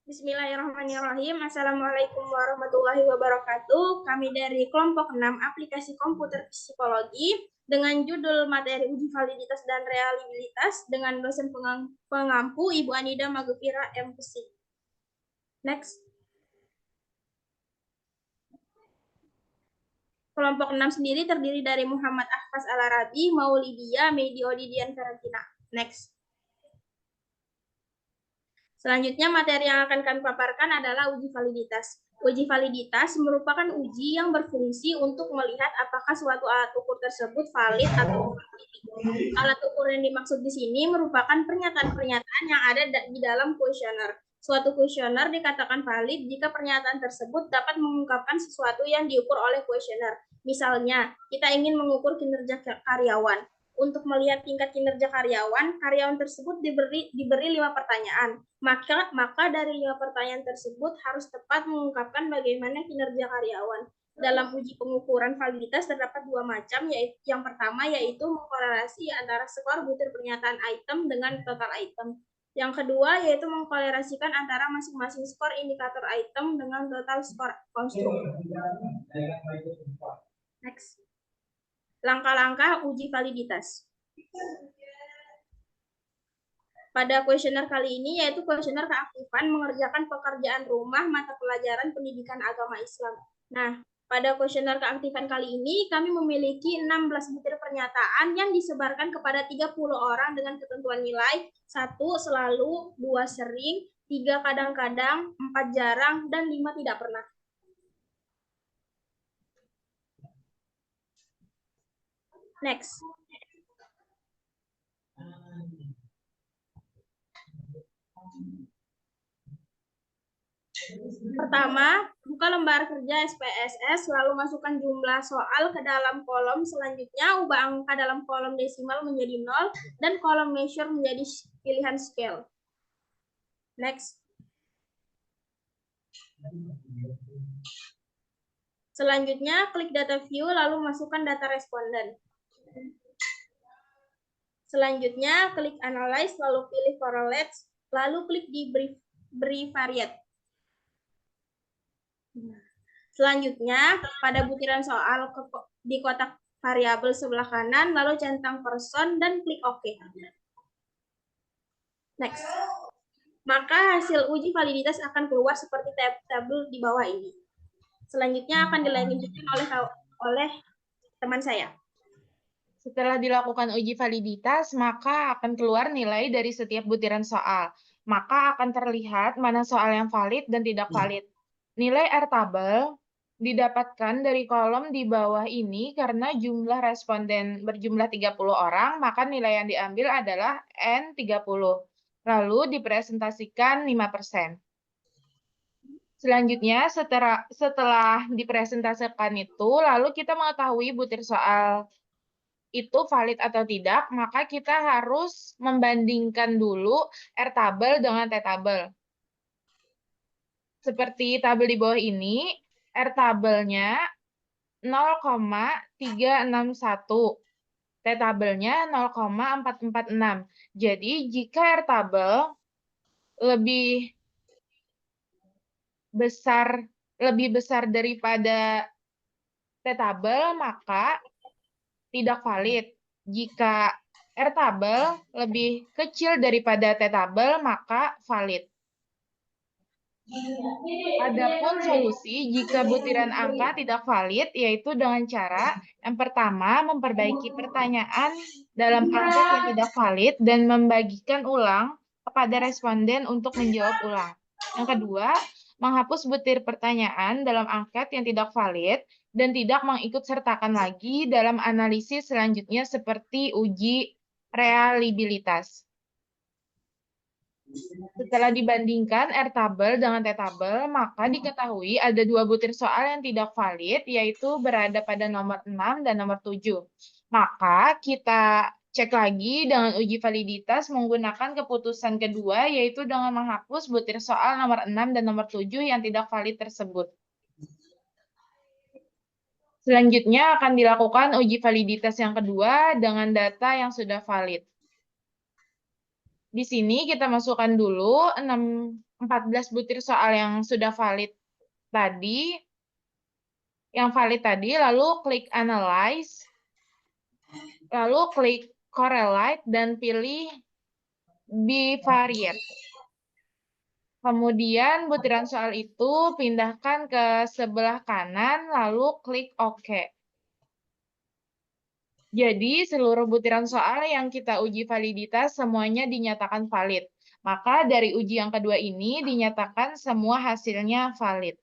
Bismillahirrahmanirrahim. Assalamualaikum warahmatullahi wabarakatuh. Kami dari kelompok 6 aplikasi komputer psikologi dengan judul materi uji validitas dan realibilitas dengan dosen pengampu Ibu Anida Magufira MPC. Next. Kelompok 6 sendiri terdiri dari Muhammad Ahfaz Al-Arabi, Maulidia, Medio Didian Karantina. Next. Selanjutnya materi yang akan kami paparkan adalah uji validitas. Uji validitas merupakan uji yang berfungsi untuk melihat apakah suatu alat ukur tersebut valid atau tidak. Alat ukur yang dimaksud di sini merupakan pernyataan-pernyataan yang ada di dalam kuesioner. Suatu kuesioner dikatakan valid jika pernyataan tersebut dapat mengungkapkan sesuatu yang diukur oleh kuesioner. Misalnya, kita ingin mengukur kinerja karyawan. Untuk melihat tingkat kinerja karyawan tersebut diberi 5 pertanyaan. Maka dari 5 pertanyaan tersebut harus tepat mengungkapkan bagaimana kinerja karyawan. Dalam uji pengukuran validitas terdapat 2 macam, yaitu yang pertama yaitu mengkorelasi antara skor butir pernyataan item dengan total item. Yang kedua yaitu mengkorelasikan antara masing-masing skor indikator item dengan total skor konstruk. Next. Langkah-langkah uji validitas. Pada kuesioner kali ini yaitu kuesioner keaktifan mengerjakan pekerjaan rumah mata pelajaran pendidikan agama Islam. Nah, pada kuesioner keaktifan kali ini kami memiliki 16 butir pernyataan yang disebarkan kepada 30 orang dengan ketentuan nilai 1 selalu, 2 sering, 3 kadang-kadang, 4 jarang, dan 5 tidak pernah. Next. Pertama, buka lembar kerja SPSS, lalu masukkan jumlah soal ke dalam kolom. Selanjutnya, ubah angka dalam kolom desimal menjadi 0 dan kolom measure menjadi pilihan scale. Next. Selanjutnya, klik data view, lalu masukkan data responden. Selanjutnya, klik analyze, lalu pilih correlates, lalu klik di bivariate. Selanjutnya, pada butiran soal di kotak variabel sebelah kanan, lalu centang person dan klik OK. Next. Maka hasil uji validitas akan keluar seperti tabel di bawah ini. Selanjutnya akan dilanjutkan oleh teman saya. Setelah dilakukan uji validitas, maka akan keluar nilai dari setiap butiran soal. Maka akan terlihat mana soal yang valid dan tidak valid. Nilai R-tabel didapatkan dari kolom di bawah ini karena jumlah responden berjumlah 30 orang, maka nilai yang diambil adalah N30. Lalu dipresentasikan 5%. Selanjutnya, setelah dipresentasikan itu, lalu kita mengetahui butir soal itu valid atau tidak, maka kita harus membandingkan dulu R-tabel dengan T-tabel. Seperti tabel di bawah ini, R-tabelnya 0,361, T-tabelnya 0,446. Jadi, jika R-tabel lebih besar daripada T-tabel, maka tidak valid. Jika R-tabel lebih kecil daripada T-tabel, maka valid. Adapun solusi jika butiran angka tidak valid, yaitu dengan cara yang pertama, memperbaiki pertanyaan dalam angket yang tidak valid dan membagikan ulang kepada responden untuk menjawab ulang. Yang kedua, menghapus butir pertanyaan dalam angket yang tidak valid dan tidak mengikutsertakan lagi dalam analisis selanjutnya seperti uji realibilitas. Setelah dibandingkan R-tabel dengan T-tabel, maka diketahui ada 2 butir soal yang tidak valid, yaitu berada pada nomor 6 dan nomor 7. Maka kita cek lagi dengan uji validitas menggunakan keputusan kedua, yaitu dengan menghapus butir soal nomor 6 dan nomor 7 yang tidak valid tersebut. Selanjutnya akan dilakukan uji validitas yang kedua dengan data yang sudah valid. Di sini kita masukkan dulu 14 butir soal yang sudah valid tadi, lalu klik analyze, lalu klik correlate dan pilih bivariate. Kemudian butiran soal itu pindahkan ke sebelah kanan, lalu klik OK. Jadi, seluruh butiran soal yang kita uji validitas semuanya dinyatakan valid. Maka dari uji yang kedua ini dinyatakan semua hasilnya valid.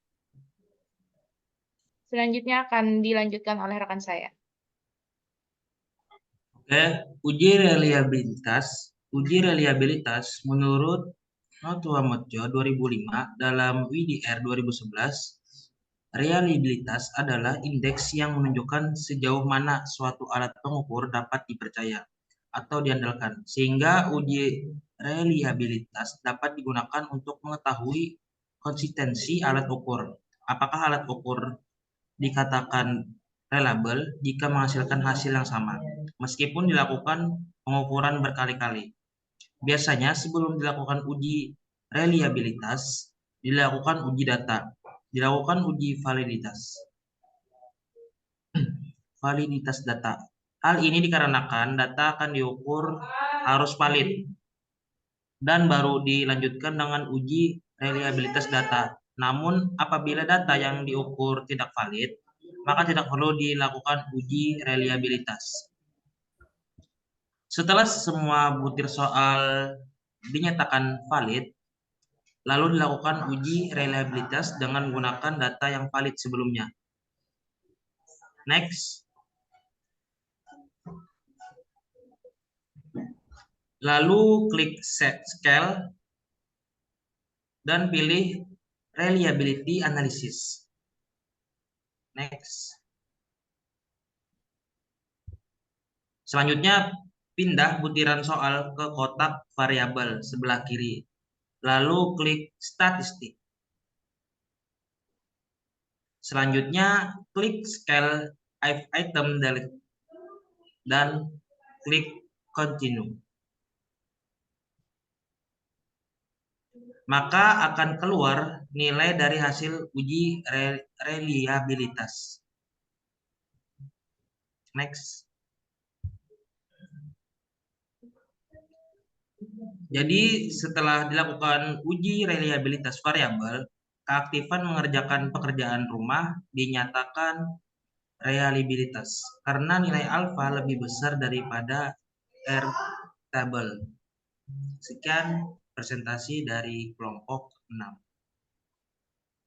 Selanjutnya akan dilanjutkan oleh rekan saya. Oke, uji reliabilitas. Uji reliabilitas menurut Notuamotjo 2005 dalam WDR 2011, reliabilitas adalah indeks yang menunjukkan sejauh mana suatu alat pengukur dapat dipercaya atau diandalkan, sehingga uji reliabilitas dapat digunakan untuk mengetahui konsistensi alat ukur. Apakah alat ukur dikatakan reliable jika menghasilkan hasil yang sama, meskipun dilakukan pengukuran berkali-kali. Biasanya sebelum dilakukan uji reliabilitas, dilakukan uji data, dilakukan uji validitas. Validitas data. Hal ini dikarenakan data akan diukur harus valid dan baru dilanjutkan dengan uji reliabilitas data. Namun apabila data yang diukur tidak valid, maka tidak perlu dilakukan uji reliabilitas. Setelah semua butir soal dinyatakan valid, lalu dilakukan uji reliabilitas dengan menggunakan data yang valid sebelumnya. Next. Lalu klik set scale dan pilih reliability analysis. Next. Selanjutnya pindah butiran soal ke kotak variabel sebelah kiri. Lalu klik statistik. Selanjutnya klik scale item delete dan klik continue. Maka akan keluar nilai dari hasil uji reliabilitas. Next. Jadi setelah dilakukan uji reliabilitas variabel, keaktifan mengerjakan pekerjaan rumah dinyatakan reliabilitas karena nilai alfa lebih besar daripada R table. Sekian presentasi dari kelompok 6.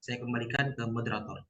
Saya kembalikan ke moderator.